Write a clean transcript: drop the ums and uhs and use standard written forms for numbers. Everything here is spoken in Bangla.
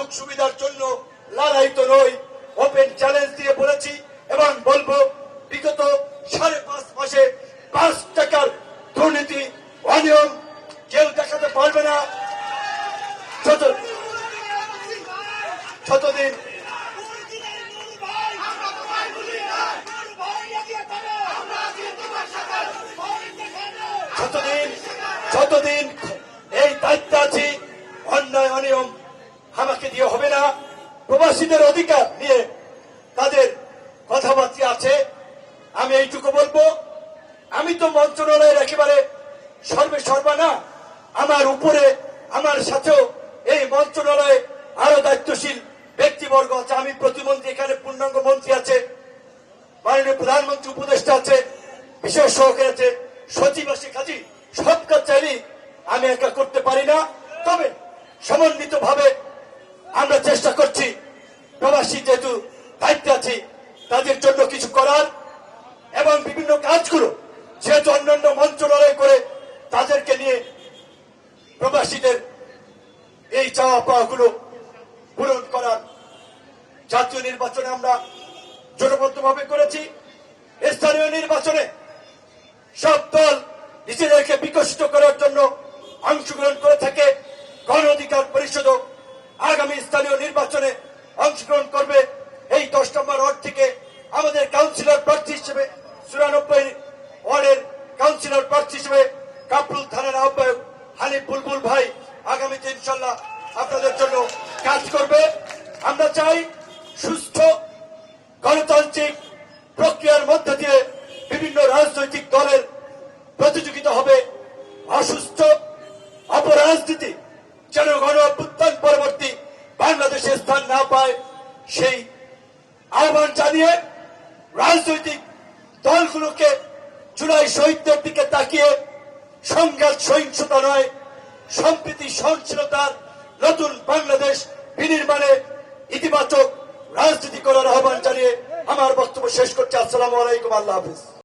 সুযোগ সুবিধার জন্য লালায়িত নই, ওপেন চ্যালেঞ্জ দিয়ে বলেছি এবং বলবো বিগত 5.5 মাসে 5 টাকার দুর্নীতি অনিয়ম কেউ দেখাতে পারবে না। যতদিন এই দায়িত্ব আছি, অন্যায় অনিয়ম আমাকে দিয়ে হবে না। প্রবাসীদের অধিকার নিয়ে তাদের কথাবার্তা আছে, আমি এইটুকু বলবো, আমি তো মন্ত্রণালয়ের একেবারে সর্বা না, আমার উপরে আমার সাথেও এই মন্ত্রণালয়ে আরো দায়িত্বশীল ব্যক্তিবর্গ আছে। আমি প্রতিমন্ত্রী, এখানে পূর্ণাঙ্গ মন্ত্রী আছে, মাননীয় প্রধানমন্ত্রী উপদেষ্টা আছে, বিশেষ সহকারী আছে, সচিব আছে। কাজী সব কাজ চাইলেই আমি একা করতে পারি না, তবে সমন্বিত ভাবে আমরা চেষ্টা করছি প্রবাসী যেহেতু দায়িত্বে আছি তাদের জন্য কিছু করার, এবং বিভিন্ন কাজগুলো যেহেতু অন্যান্য মন্ত্রণালয় করে তাদেরকে নিয়ে প্রবাসীদের এই চাওয়া পাওয়াগুলো পূরণ করার। জাতীয় নির্বাচনে আমরা জোটবদ্ধভাবে করেছি, স্থানীয় নির্বাচনে সব দল নিজেদেরকে বিকশিত করার জন্য অংশগ্রহণ করে থাকে। গণ অধিকার পরিষদও আগামী স্থানীয় নির্বাচনে অংশগ্রহণ করবে। এই 10 নম্বর ওয়ার্ড থেকে আমাদের কাউন্সিলর প্রার্থী হিসেবে 94 ওয়ার্ডের কাউন্সিলর প্রার্থী হিসেবে কাপরুল থানার আহ্বায়ক হানিফ বুলবুল ভাই আগামীতে ইনশাল্লাহ আপনাদের জন্য কাজ করবে। আমরা চাই সুস্থ গণতান্ত্রিক প্রক্রিয়ার মধ্যে দিয়ে বিভিন্ন রাজনৈতিক দলের প্রতিযোগিতা হবে। অসুস্থ অপরাজনীতি যেন গণ অভ্যুত্থান পরবর্তী বাংলাদেশে স্থান না পায়, সেই আহ্বান জানিয়ে রাজনৈতিক দলগুলোকে জুলাই শহীদদের দিকে তাকিয়ে সংঘাত সহিংসতা নয়, সম্প্রীতি সহনশীলতার নতুন বাংলাদেশ বিনির্মাণে ইতিবাচক রাজনীতি করার আহ্বান জানিয়ে আমার বক্তব্য শেষ করছি। আসসালামু আলাইকুম, আল্লাহ হাফিজ।